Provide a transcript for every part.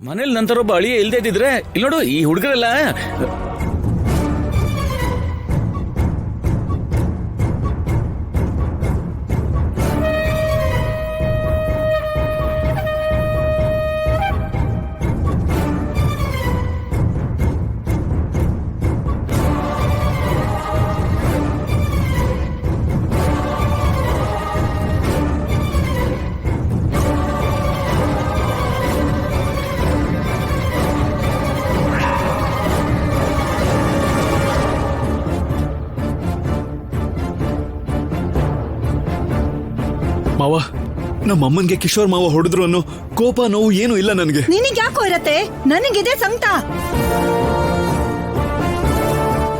ಮನೇಲಿ ನಂತರೊಬ್ಬ ಅಳಿಯ ಇಲ್ದೇ ಇದ್ದಿದ್ರೆ ಇಲ್ಲಿ ನೋಡು ಈ ಹುಡುಗರೆಲ್ಲ ಮಾವ, ನಮ್ಮಮ್ಮನ್ಗೆ ಕಿಶೋರ್ ಮಾವ ಹೊಡೆದ್ರು ಅನ್ನೋ ಕೋಪ ನೋವು ಏನು ಇಲ್ಲ ನನಗೆ. ನಿನಗೆ ಯಾಕೋ ಇರತ್ತೆ? ನನಗಿದೆ ಸಂಕಟ.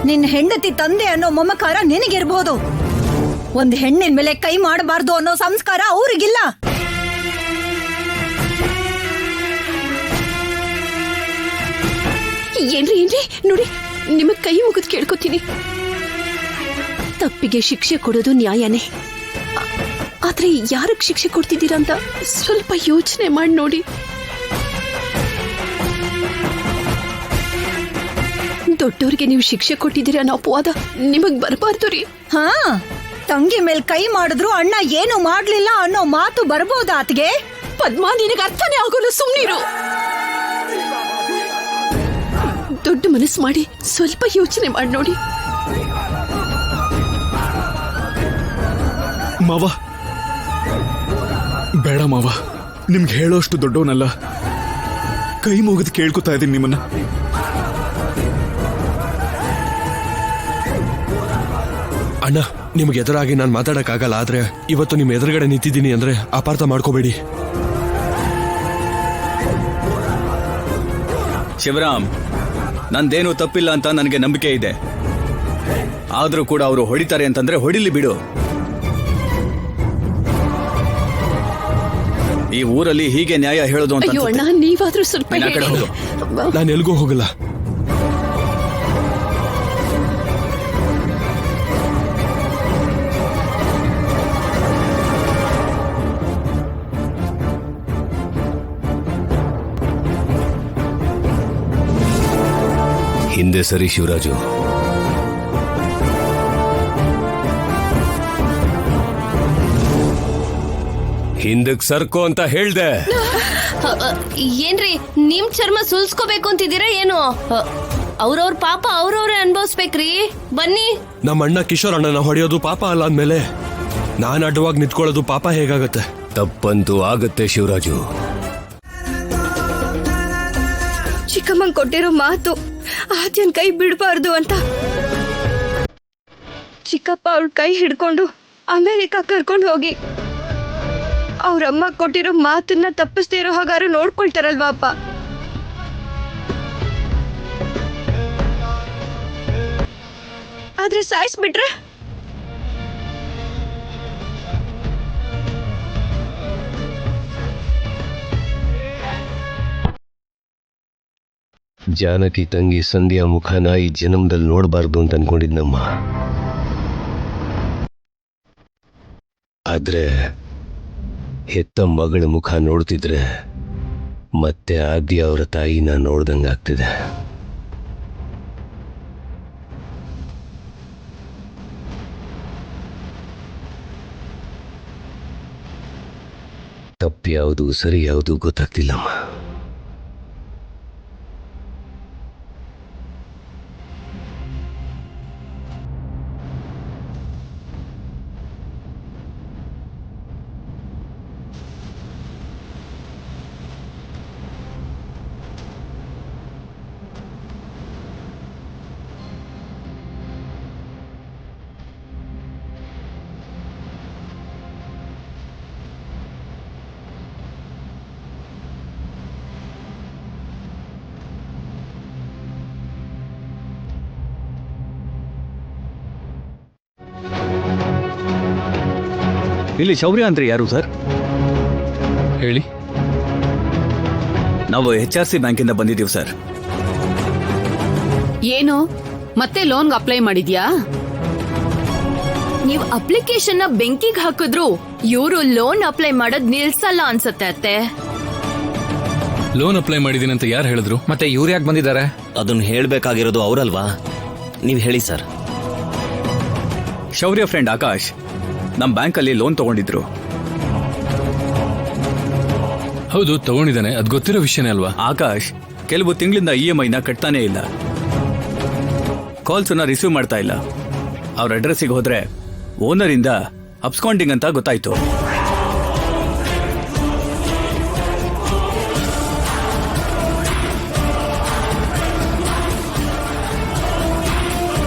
ನಿನ್ನ ಹೆಂಡತಿ ತಂದೆ ಅನ್ನೋ ಮಮಕಾರ ನಿನಗಿರ್ಬೋದು, ಒಂದ್ ಹೆಣ್ಣಿನ ಮೇಲೆ ಕೈ ಮಾಡಬಾರ್ದು ಅನ್ನೋ ಸಂಸ್ಕಾರ ಅವ್ರಿಗಿಲ್ಲ. ಏನ್ರಿ ನೋಡಿ, ನಿಮಗ್ ಕೈ ಮುಗಿದ್ ಕೇಳ್ಕೊತೀನಿ. ತಪ್ಪಿಗೆ ಶಿಕ್ಷೆ ಕೊಡೋದು ನ್ಯಾಯನೇ, ಆದ್ರೆ ಯಾರಕ್ ಶಿಕ್ಷೆ ಕೊಡ್ತಿದ್ದೀರಾ ಅಂತ ಸ್ವಲ್ಪ ಯೋಚನೆ ಮಾಡಿ ನೋಡಿ. ದೊಡ್ಡವ್ರಿಗೆ ನೀವು ಶಿಕ್ಷೆ ಕೊಟ್ಟಿದ್ದೀರಾ ಅನ್ನೋ ಅಪವಾದ ನಿಮಗ್ ಬರಬಾರ್ದು ರೀ. ಹಾ, ತಂಗಿ ಮೇಲ್ ಕೈ ಮಾಡಿದ್ರು ಅಣ್ಣ ಏನು ಮಾಡ್ಲಿಲ್ಲ ಅನ್ನೋ ಮಾತು ಬರ್ಬೋದಾ ಆತ್ಗೆ? ಪದ್ಮಾ, ನಿನಗೆ ಅರ್ಥನೇ ಆಗೋಲ್ಲ, ಸುಮ್ನಿರು. ದೊಡ್ಡ ಮನಸ್ಸು ಮಾಡಿ ಸ್ವಲ್ಪ ಯೋಚನೆ ಮಾಡಿ ನೋಡಿ. ಮಾವ, ಬೇಡ ಮಾವ, ನಿಮ್ಗೆ ಹೇಳೋಷ್ಟು ದೊಡ್ಡವನಲ್ಲ. ಕೈ ಮುಗಿದು ಕೇಳ್ಕೊತಾ ಇದ್ದೀನಿ ನಿಮ್ಮನ್ನ. ಅಣ್ಣ, ನಿಮ್ಗೆ ಎದುರಾಗಿ ನಾನು ಮಾತಾಡಕ್ಕಾಗಲ್ಲ, ಆದ್ರೆ ಇವತ್ತು ನಿಮ್ ಎದುರುಗಡೆ ನಿಂತಿದ್ದೀನಿ ಅಂದ್ರೆ ಅಪಾರ್ಥ ಮಾಡ್ಕೋಬೇಡಿ. ಶಿವರಾಮ್, ನಂದೇನು ತಪ್ಪಿಲ್ಲ ಅಂತ ನನಗೆ ನಂಬಿಕೆ ಇದೆ. ಆದ್ರೂ ಕೂಡ ಅವರು ಹೊಡಿತಾರೆ ಅಂತಂದ್ರೆ ಹೊಡಿಲಿ ಬಿಡು. ಈ ಊರಲ್ಲಿ ಹೀಗೆ ನ್ಯಾಯ ಹೇಳೋದು ಅಂತ ಅಯ್ಯೋ ಅಣ್ಣ, ನೀವಾದ್ರೂ ಸ್ವಲ್ಪ ಕಡೆ ಹೋಗು. ನಾನು ಎಲ್ಗೂ ಹೋಗಲ್ಲ. ಹಿಂದೆ ಸರಿ ಶಿವರಾಜು. ಹಿಂದಕ್ ಸರ್ಕೋ ಅಂತ ಹೇಳ್ದೆ. ಏನ್ರಿ, ನಿಮ್ ಚರ್ಮ ಸುಲ್ಸ್ಕೋಬೇಕು ಅಂತಿದ್ದೀರಾ ಏನು? ಅವ್ರವ್ರ ಪಾಪ ಅವ್ರವ್ರೇ ಅನ್ಭವಿಸ್ಬೇಕ್ರಿ. ಬನ್ನಿ. ನಮ್ಮ ಅಣ್ಣ ಕಿಶೋರ್ ಅಣ್ಣನ ಹೊಡೆಯೋದು ಪಾಪ ಅಲ್ಲ ಅಂದ್ಮೇಲೆ ನಾನ್ ಅಡ್ಡವಾಗಿ ನಿಂತ್ಕೊಳ್ಳೋದು ಪಾಪ ಹೇಗಾಗತ್ತೆ? ತಪ್ಪಂತೂ ಆಗತ್ತೆ ಶಿವರಾಜು. ಚಿಕ್ಕಮ್ಮಂಗ್ ಕೊಟ್ಟಿರೋ ಮಾತು ಆದ್ಯನ್ ಕೈ ಬಿಡಬಾರ್ದು ಅಂತ ಚಿಕ್ಕಪ್ಪ ಅವ್ರ ಕೈ ಹಿಡ್ಕೊಂಡು ಅಮೆರಿಕ ಕರ್ಕೊಂಡು ಹೋಗಿ ಅವ್ರಮ್ಮ ಕೊಟ್ಟಿರೋ ಮಾತನ್ನ ತಪ್ಪಿಸ್ದೇ ಇರೋ ಹಾಗಾರು ನೋಡ್ಕೊಳ್ತಾರಲ್ವಾ ಅಪ್ಪ. ಆದ್ರೆ ಸಾಯಿಸ್ಬಿಟ್ರೆ ಜಾನಕಿ ತಂಗಿ ಸಂಧ್ಯಾ ಮುಖನ ಈ ಜನ್ಮದಲ್ಲಿ ನೋಡಬಾರ್ದು ಅಂತ ಅನ್ಕೊಂಡಿದ್ನಮ್ಮ. ಆದ್ರೆ ಹೆತ್ತ ಮಗಳ ಮುಖ ನೋಡ್ತಿದ್ರೆ ಮತ್ತೆ ಆದ್ಯ ಅವರ ತಾಯಿನ ನೋಡ್ದಂಗಾಗ್ತಿದೆ. ತಪ್ಪು ಯಾವುದು ಸರಿ ಯಾವುದು ಗೊತ್ತಾಗ್ತಿಲ್ಲಮ್ಮ. ಇಲ್ಲಿ ಶೌರ್ಯ ಅಂದ್ರೆ ಯಾರು ಸರ್? ಹೇಳಿ. ನಾವು HRC ಬ್ಯಾಂಕಿಂದ ಬಂದಿದ್ದೀವಿ ಸರ್. ಏನು ಮತ್ತೆ ಲೋನ್ಗೆ ಅಪ್ಲೈ ಮಾಡಿದ್ಯಾ? ನೀವು ಅಪ್ಲಿಕೇಶನ್ ನ ಬೆಂಕಿಗೆ ಹಾಕಿದ್ರು ಇವರು ಲೋನ್ ಅಪ್ಲೈ ಮಾಡೋದ್ ನಿಲ್ಸಲ್ಲ ಅನ್ಸತ್ತೆ ಅತ್ತೆ. ಲೋನ್ ಅಪ್ಲೈ ಮಾಡಿದೀನಿ ಅಂತ ಯಾರು ಹೇಳಿದ್ರು? ಮತ್ತೆ ಇವ್ರು ಯಾಕೆ ಬಂದಿದ್ದಾರೆ? ಅದನ್ನ ಹೇಳ್ಬೇಕಾಗಿರೋದು ಅವರಲ್ವಾ? ನೀವು ಹೇಳಿ ಸರ್. ಶೌರ್ಯ ಫ್ರೆಂಡ್ ಆಕಾಶ್ ನಮ್ ಬ್ಯಾಂಕಲ್ಲಿ ಲೋನ್ ತಗೊಂಡಿದ್ರು. ಹೌದು, ತಗೊಂಡಿದ್ದಾನೆ. ಅದ್ ಗೊತ್ತಿರೋ ವಿಷಯನೇ ಅಲ್ವಾ? ಆಕಾಶ್ ಕೆಲವು ತಿಂಗಳಿಂದ EMI ನ ಕಟ್ತಾನೇ ಇಲ್ಲ, ಕಾಲ್ಸ್ ಅನ್ನ ರಿಸೀವ್ ಮಾಡ್ತಾ ಇಲ್ಲ. ಅವ್ರ ಅಡ್ರೆಸ್ಸಿಗೆ ಹೋದ್ರೆ ಓನರ್ ಇಂದ ಅಬ್ಸ್ಕಾಂಡಿಂಗ್ ಅಂತ ಗೊತ್ತಾಯ್ತು.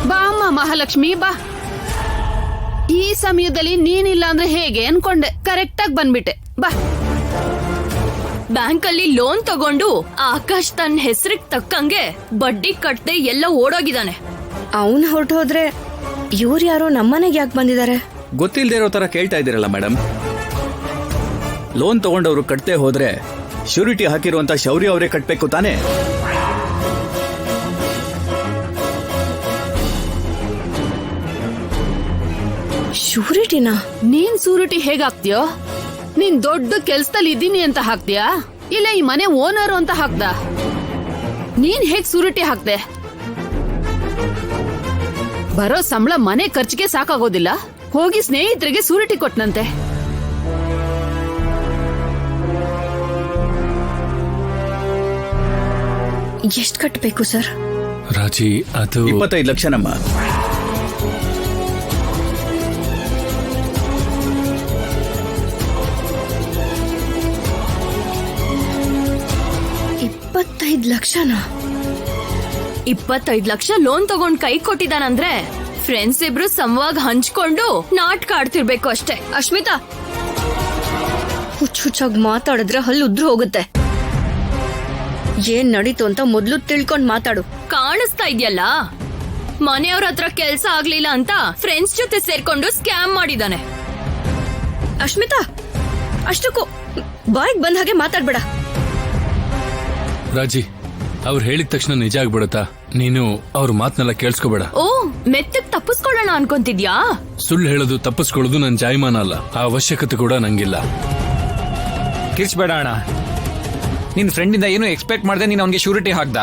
ಬಾ ಅಮ್ಮ ಮಹಾಲಕ್ಷ್ಮಿ ಬಾ. ಈ ಸಮಯದಲ್ಲಿ ನೀನಿಲ್ಲ ಅಂದ್ರೆ ಹೇಗೆ ಅನ್ಕೊಂಡೆ, ಕರೆಕ್ಟ್ ಆಗಿ ಬಂದ್ಬಿಟ್ಟೆ. ಬಾ. ಬ್ಯಾಂಕ್ ಅಲ್ಲಿ ಲೋನ್ ತಗೊಂಡು ಆಕಾಶ್ ತನ್ನ ಹೆಸರಿಗೆ ತಕ್ಕಂಗೆ ಬಡ್ಡಿ ಕಟ್ಟದೆ ಎಲ್ಲ ಓಡೋಗಿದ್ದಾನೆ. ಅವನ್ ಹೊರಟು ಹೋದ್ರೆ ಇವ್ರು ಯಾರೋ ನಮ್ಮನೆಗೆ ಯಾಕೆ ಬಂದಿದ್ದಾರೆ? ಗೊತ್ತಿಲ್ಲದೆ ಇರೋ ತರ ಕೇಳ್ತಾ ಇದ್ದೀರಲ್ಲ ಮೇಡಮ್. ಲೋನ್ ತಗೊಂಡವ್ರು ಕಟ್ತೆ ಹೋದ್ರೆ ಶ್ಯೂರಿಟಿ ಹಾಕಿರುವಂತ ಶೌರ್ಯ ಅವರೇ ಕಟ್ಬೇಕು ತಾನೇ? ಶ್ಯೂರಿಟಿನಾ? ನೀನ್ ಸೂರಿಟಿ ಹೇಗಾಗ್ತೀಯೋ? ನೀನ್ ದೊಡ್ಡ ಕೆಲ್ಸದಲ್ಲಿ ಇದ್ದೀನಿ ಅಂತ ಹಾಕ್ತೀಯಾ, ಇಲ್ಲ ಈ ಮನೆ ಓನರು ಅಂತ ಹಾಕ್ದ? ನೀನ್ ಹೇಗ್ ಸೂರಿಟಿ ಹಾಕ್ದೆ? ಬರೋ ಸಂಬಳ ಮನೆ ಖರ್ಚಿಗೆ ಸಾಕಾಗೋದಿಲ್ಲ, ಹೋಗಿ ಸ್ನೇಹಿತರಿಗೆ ಸೂರಿಟಿ ಕೊಟ್ನಂತೆ. ಎಷ್ಟ್ ಕಟ್ಬೇಕು ಸರ್? ರಾಜಿ, ಅದು 25 ಲಕ್ಷ ನಮ್ಮ. ಲಕ್ಷನಾ? 25 ಲಕ್ಷ ಲೋನ್ ತಗೊಂಡ್ ಕೈ ಕೊಟ್ಟಿದ್ದಾನಂದ್ರೆ ಫ್ರೆಂಡ್ಸ್ ಇಬ್ರು ಸಮವಾಗಿ ಹಂಚ್ಕೊಂಡು ನಾಟಕ ಆಡ್ತಿರ್ಬೇಕು ಅಷ್ಟೇ. ಅಶ್ಮಿತಾ, ಹುಚ್ಚಾಗಿ ಮಾತಾಡಿದ್ರೆ ಹಲ್ಲು ಉದ್ರು ಹೋಗುತ್ತೆ. ಏನ್ ನಡೀತು ಅಂತ ಮೊದ್ಲು ತಿಳ್ಕೊಂಡ್ ಮಾತಾಡು. ಕಾಣಿಸ್ತಾ ಇದೆಯಲ್ಲ, ಮನೆಯವ್ರ ಹತ್ರ ಕೆಲ್ಸ ಆಗ್ಲಿಲ್ಲ ಅಂತ ಫ್ರೆಂಡ್ಸ್ ಜೊತೆ ಸೇರ್ಕೊಂಡು ಸ್ಕ್ಯಾಮ್ ಮಾಡಿದಾನೆ. ಅಶ್ಮಿತಾ, ಅಷ್ಟಕ್ಕೂ ಬಾಯಿಗೆ ಬಂದ ಹಾಗೆ ಮಾತಾಡ್ಬೇಡ. ರಾಜಿ, ಅವ್ರು ಹೇಳಿದ ತಕ್ಷಣ ನಿಜ ಆಗ್ಬಿಡತ್ತಾ? ನೀನು ಅವ್ರ ಮಾತನ್ನೆಲ್ಲ ಕೇಳಿಸ್ಕೋಬೇಡ. ಓ, ಮೆತ್ತಗ್ ತಪ್ಪಿಸ್ಕೊಳ್ಳೋಣ ಅನ್ಕೊಂತಿದ್ಯಾ? ಸುಳ್ಳು ಹೇಳೋದು ತಪ್ಪಿಸ್ಕೊಳ್ಳೋದು ನನ್ ಜಾಯಮಾನ ಅಲ್ಲ, ಆ ಅವಶ್ಯಕತೆ ಕೂಡ ನಂಗಿಲ್ಲ. ಕಿರ್ಚ್ಬೇಡ ಅಣ್ಣ. ನಿನ್ ಫ್ರೆಂಡಿಂದ ಏನು ಎಕ್ಸ್ಪೆಕ್ಟ್ ಮಾಡ್ದೆ ನೀನು ಅವ್ನಿಗೆ ಶ್ಯೂರಿಟಿ ಹಾಕ್ದ?